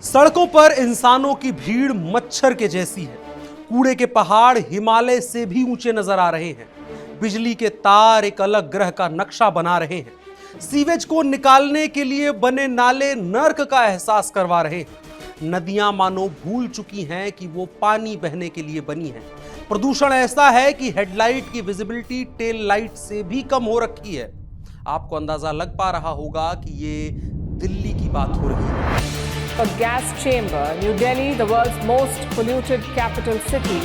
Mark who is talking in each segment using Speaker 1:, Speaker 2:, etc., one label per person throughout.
Speaker 1: सड़कों पर इंसानों की भीड़ मच्छर के जैसी है। कूड़े के पहाड़ हिमालय से भी ऊंचे नजर आ रहे हैं। बिजली के तार एक अलग ग्रह का नक्शा बना रहे हैं। सीवेज को निकालने के लिए बने नाले नर्क का एहसास करवा रहे हैं। नदियां मानो भूल चुकी हैं कि वो पानी बहने के लिए बनी हैं। प्रदूषण ऐसा है कि हेडलाइट की विजिबिलिटी टेल लाइट से भी कम हो रखी है। आपको अंदाजा लग पा रहा होगा कि ये दिल्ली की बात हो रही है।
Speaker 2: A gas chamber, New Delhi, the world's most polluted capital city.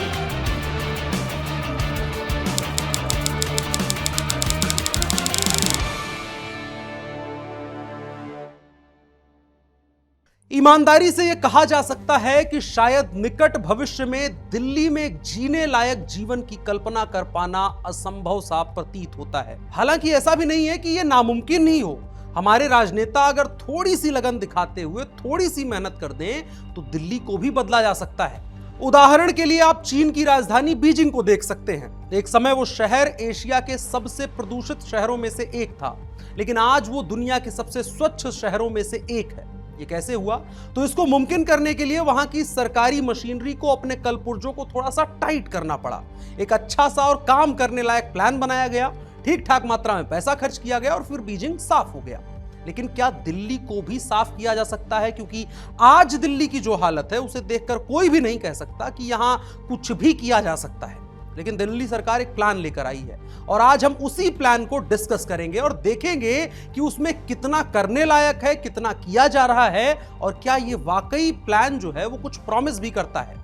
Speaker 1: ईमानदारी से यह कहा जा सकता है कि शायद निकट भविष्य में दिल्ली में एक जीने लायक जीवन की कल्पना कर पाना असंभव सा प्रतीत होता है। हालांकि ऐसा भी नहीं है कि यह नामुमकिन ही हो। हमारे राजनेता अगर थोड़ी सी लगन दिखाते हुए थोड़ी सी मेहनत कर दें तो दिल्ली को भी बदला जा सकता है। उदाहरण के लिए आप चीन की राजधानी बीजिंग को देख सकते हैं। एक समय वो शहर एशिया के सबसे प्रदूषित शहरों में से एक था, लेकिन आज वो दुनिया के सबसे स्वच्छ शहरों में से एक है। ये कैसे हुआ? तो इसको मुमकिन करने के लिए वहां की सरकारी मशीनरी को अपने कलपुर्जों को थोड़ा सा टाइट करना पड़ा। एक अच्छा सा और काम करने लायक प्लान बनाया गया, ठीक ठाक मात्रा में पैसा खर्च किया गया और फिर बीजिंग साफ हो गया। लेकिन क्या दिल्ली को भी साफ किया जा सकता है? क्योंकि आज दिल्ली की जो हालत है उसे देखकर कोई भी नहीं कह सकता कि यहां कुछ भी किया जा सकता है। लेकिन दिल्ली सरकार एक प्लान लेकर आई है और आज हम उसी प्लान को डिस्कस करेंगे और देखेंगे कि उसमें कितना करने लायक है, कितना किया जा रहा है और क्या ये वाकई प्लान जो है वो कुछ प्रॉमिस भी करता है।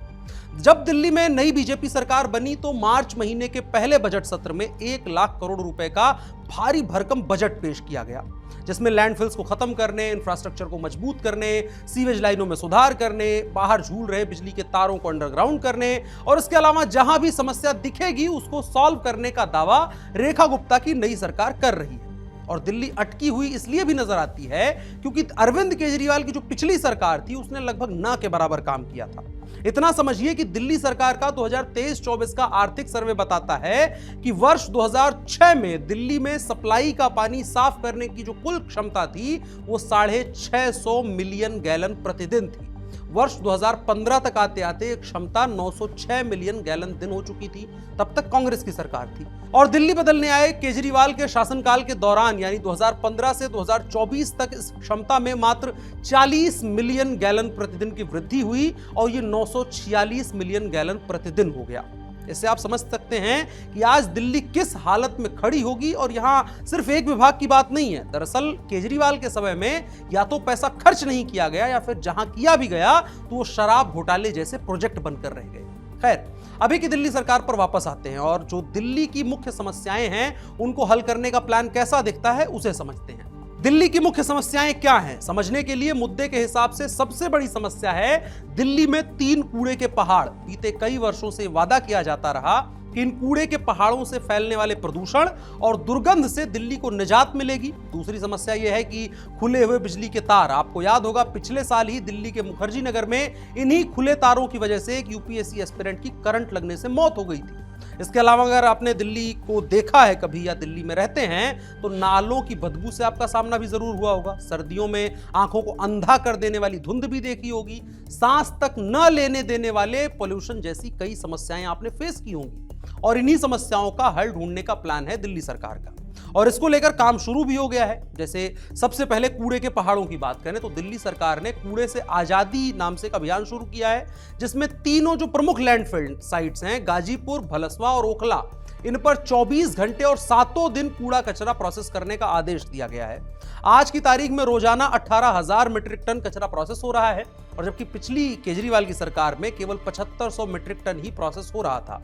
Speaker 1: जब दिल्ली में नई बीजेपी सरकार बनी तो मार्च महीने के पहले बजट सत्र में 1 लाख करोड़ रुपए का भारी भरकम बजट पेश किया गया, जिसमें लैंडफिल्स को खत्म करने, इंफ्रास्ट्रक्चर को मजबूत करने, सीवेज लाइनों में सुधार करने, बाहर झूल रहे बिजली के तारों को अंडरग्राउंड करने और इसके अलावा जहां भी समस्या दिखेगी उसको सॉल्व करने का दावा रेखा गुप्ता की नई सरकार कर रही है। और दिल्ली अटकी हुई इसलिए भी नजर आती है क्योंकि अरविंद केजरीवाल की जो पिछली सरकार थी उसने लगभग ना के बराबर काम किया था। इतना समझिए कि दिल्ली सरकार का 2023-24 का आर्थिक सर्वे बताता है कि वर्ष 2006 में दिल्ली में सप्लाई का पानी साफ करने की जो कुल क्षमता थी वो 650 मिलियन गैलन प्रतिदिन थी। वर्ष 2015 तक आते आते क्षमता 906 मिलियन गैलन दिन हो चुकी थी। तब तक कांग्रेस की सरकार थी और दिल्ली बदलने आए केजरीवाल के शासनकाल के दौरान यानी 2015 से 2024 तक इस क्षमता में मात्र 40 मिलियन गैलन प्रतिदिन की वृद्धि हुई और ये 946 मिलियन गैलन प्रतिदिन हो गया। इससे आप समझ सकते हैं कि आज दिल्ली किस हालत में खड़ी होगी। और यहां सिर्फ एक विभाग की बात नहीं है। दरअसल केजरीवाल के समय में या तो पैसा खर्च नहीं किया गया या फिर जहां किया भी गया तो वो शराब घोटाले जैसे प्रोजेक्ट बनकर रह गए। खैर, अभी की दिल्ली सरकार पर वापस आते हैं और जो दिल्ली की मुख्य समस्याएं हैं उनको हल करने का प्लान कैसा दिखता है उसे समझते हैं। दिल्ली की मुख्य समस्याएं क्या हैं? समझने के लिए मुद्दे के हिसाब से सबसे बड़ी समस्या है दिल्ली में 3 कूड़े के पहाड़। बीते कई वर्षों से वादा किया जाता रहा कि इन कूड़े के पहाड़ों से फैलने वाले प्रदूषण और दुर्गंध से दिल्ली को निजात मिलेगी। दूसरी समस्या यह है कि खुले हुए बिजली के तार। आपको याद होगा पिछले साल ही दिल्ली के मुखर्जी नगर में इन्हीं खुले तारों की वजह से एक यूपीएससी एस्पिरेंट की करंट लगने से मौत हो गई थी। इसके अलावा अगर आपने दिल्ली को देखा है कभी या दिल्ली में रहते हैं तो नालों की बदबू से आपका सामना भी जरूर हुआ होगा। सर्दियों में आंखों को अंधा कर देने वाली धुंध भी देखी होगी। सांस तक न लेने देने वाले पोल्यूशन जैसी कई समस्याएं आपने फेस की होंगी और इन्हीं समस्याओं का हल ढूंढने का प्लान है दिल्ली सरकार का और इसको लेकर काम शुरू भी हो गया है। जैसे सबसे पहले कूड़े के पहाड़ों की बात करें तो दिल्ली सरकार ने कूड़े से आजादी नाम से एक अभियान शुरू किया है, जिसमें तीनों जो प्रमुख लैंडफिल साइट्स हैं गाजीपुर, भलसवा और ओखला, इन पर 24 घंटे और 7 दिन कूड़ा कचरा प्रोसेस करने का आदेश दिया गया है। आज की तारीख में रोजाना 18,000 मीट्रिक टन कचरा प्रोसेस हो रहा है और जबकि पिछली केजरीवाल की सरकार में केवल 7500 मीट्रिक टन ही प्रोसेस हो रहा था।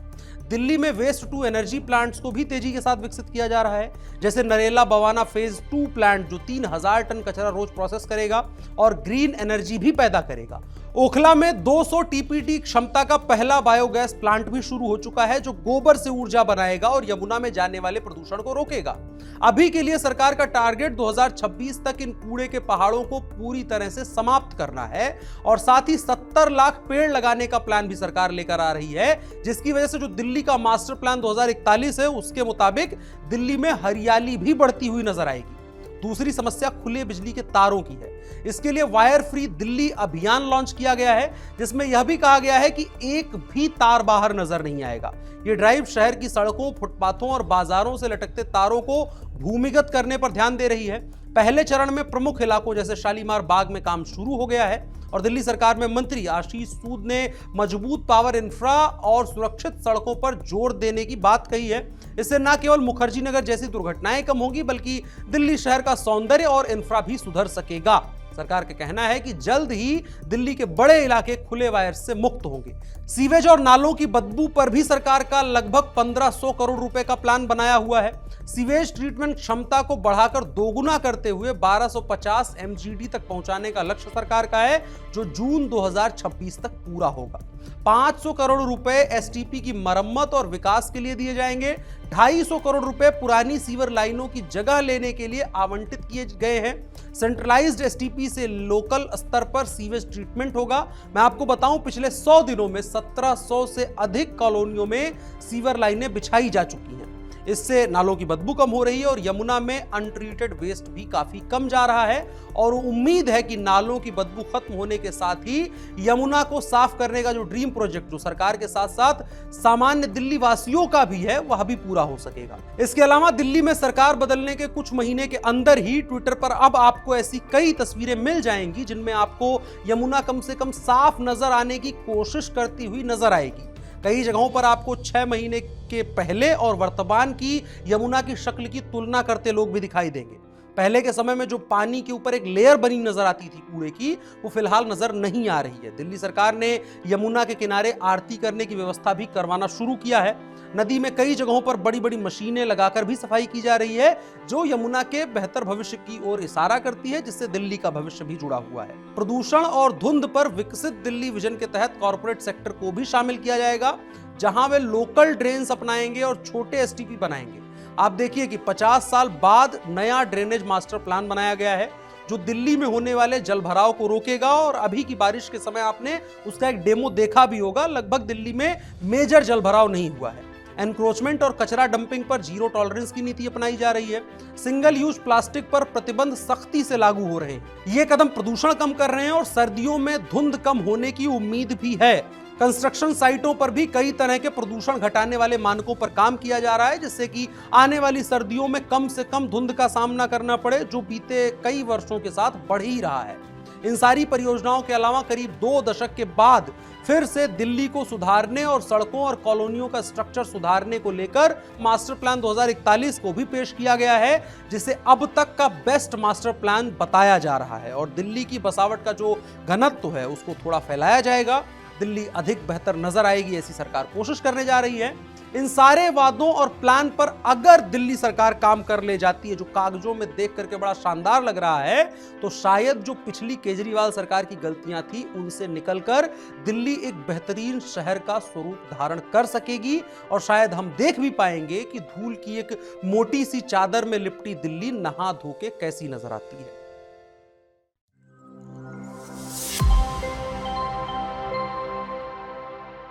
Speaker 1: दिल्ली में वेस्ट टू एनर्जी प्लांट्स को भी तेजी के साथ विकसित किया जा रहा है, जैसे नरेला बवाना फेज 2 प्लांट जो 3000 टन कचरा रोज प्रोसेस करेगा और ग्रीन एनर्जी भी पैदा करेगा। ओखला में 200 टीपीटी क्षमता का पहला बायोगैस प्लांट भी शुरू हो चुका है जो गोबर से ऊर्जा बनाएगा और यमुना में जाने वाले प्रदूषण को रोकेगा। अभी के लिए सरकार का टारगेट 2026 तक इन कूड़े के पहाड़ों को पूरी तरह से समाप्त करना है और साथ ही 70 लाख पेड़ लगाने का प्लान भी सरकार लेकर आ रही है, जिसकी वजह से जो दिल्ली का मास्टर प्लान 2041 है उसके मुताबिक दिल्ली में हरियाली भी बढ़ती हुई नजर आएगी। दूसरी समस्या खुले बिजली के तारों की है। इसके लिए वायर फ्री दिल्ली अभियान लॉन्च किया गया है, जिसमें यह भी कहा गया है कि एक भी तार बाहर नजर नहीं आएगा। यह ड्राइव शहर की सड़कों, फुटपाथों और बाजारों से लटकते तारों को भूमिगत करने पर ध्यान दे रही है। पहले चरण में प्रमुख इलाकों जैसे शालीमार बाग में काम शुरू हो गया है और दिल्ली सरकार में मंत्री आशीष सूद ने मजबूत पावर इंफ्रा और सुरक्षित सड़कों पर जोर देने की बात कही है। इससे न केवल मुखर्जी नगर जैसी दुर्घटनाएं कम होंगी, बल्कि दिल्ली शहर का सौंदर्य और इंफ्रा भी सुधर सकेगा। सरकार का कहना है कि जल्द ही दिल्ली के बड़े इलाके खुले वायर से मुक्त होंगे। सीवेज और नालों की बदबू पर भी सरकार का लगभग 1500 करोड़ रुपए का प्लान बनाया हुआ है। सीवेज ट्रीटमेंट क्षमता को बढ़ाकर दोगुना करते हुए 1250 MGD तक पहुंचाने का लक्ष्य सरकार का है, जो जून 2026 तक पूरा होगा। 500 करोड़ रुपए एसटीपी की मरम्मत और विकास के लिए दिए जाएंगे। 250 करोड़ रुपए पुरानी सीवर लाइनों की जगह लेने के लिए आवंटित किए गए हैं। सेंट्रलाइज्ड एसटीपी से लोकल स्तर पर सीवेज ट्रीटमेंट होगा। मैं आपको बताऊं, पिछले 100 दिनों में 1700 से अधिक कॉलोनियों में सीवर लाइनें बिछाई जा चुकी हैं। इससे नालों की बदबू कम हो रही है और यमुना में अनट्रीटेड वेस्ट भी काफी कम जा रहा है और उम्मीद है कि नालों की बदबू खत्म होने के साथ ही यमुना को साफ करने का जो ड्रीम प्रोजेक्ट जो सरकार के साथ साथ सामान्य दिल्ली वासियों का भी है, वह भी पूरा हो सकेगा। इसके अलावा दिल्ली में सरकार बदलने के कुछ महीने के अंदर ही ट्विटर पर अब आपको ऐसी कई तस्वीरें मिल जाएंगी जिनमें आपको यमुना कम से कम साफ नजर आने की कोशिश करती हुई नजर आएगी। कई जगहों पर आपको 6 महीने के पहले और वर्तमान की यमुना की शक्ल की तुलना करते लोग भी दिखाई देंगे। पहले के समय में जो पानी के ऊपर एक लेयर बनी नजर आती थी कूड़े की, वो फिलहाल नजर नहीं आ रही है। दिल्ली सरकार ने यमुना के किनारे आरती करने की व्यवस्था भी करवाना शुरू किया है। नदी में कई जगहों पर बड़ी बड़ी मशीनें लगाकर भी सफाई की जा रही है, जो यमुना के बेहतर भविष्य की ओर इशारा करती है, जिससे दिल्ली का भविष्य भी जुड़ा हुआ है। प्रदूषण और धुंध पर विकसित दिल्ली विजन के तहत कॉर्पोरेट सेक्टर को भी शामिल किया जाएगा, जहां वे लोकल ड्रेन्स अपनाएंगे और छोटे एसटीपी बनाएंगे। आप देखिए कि 50 साल बाद नया ड्रेनेज मास्टर प्लान बनाया गया है, जो दिल्ली में होने वाले जलभराव को रोकेगा। और अभी की बारिश के समय आपने उसका एक डेमो देखा भी होगा। लगभग दिल्ली में मेजर जलभराव नहीं हुआ है। एनक्रोचमेंट और कचरा डंपिंग पर जीरो टॉलरेंस की नीति अपनाई जा रही है। सिंगल यूज प्लास्टिक पर प्रतिबंध सख्ती से लागू हो रहे हैं। ये कदम प्रदूषण कम कर रहे हैं और सर्दियों में धुंध कम होने की उम्मीद भी है। कंस्ट्रक्शन साइटों पर भी कई तरह के प्रदूषण घटाने वाले मानकों पर काम किया जा रहा है, जिससे कि आने वाली सर्दियों में कम से कम धुंध का सामना करना पड़े, जो बीते कई वर्षों के साथ बढ़ ही रहा है। इन सारी परियोजनाओं के अलावा करीब 2 दशक के बाद फिर से दिल्ली को सुधारने और सड़कों और कॉलोनियों का स्ट्रक्चर सुधारने को लेकर मास्टर प्लान 2041 को भी पेश किया गया है, जिसे अब तक का बेस्ट मास्टर प्लान बताया जा रहा है। और दिल्ली की बसावट का जो घनत्व है उसको थोड़ा फैलाया जाएगा। दिल्ली अधिक बेहतर नजर आएगी, ऐसी सरकार कोशिश करने जा रही है। इन सारे वादों और प्लान पर अगर दिल्ली सरकार काम कर ले जाती है, जो कागजों में देख करके बड़ा शानदार लग रहा है, तो शायद जो पिछली केजरीवाल सरकार की गलतियां थी उनसे निकलकर दिल्ली एक बेहतरीन शहर का स्वरूप धारण कर सकेगी। और शायद हम देख भी पाएंगे कि धूल की एक मोटी सी चादर में लिपटी दिल्ली नहा धो के कैसी नजर आती है।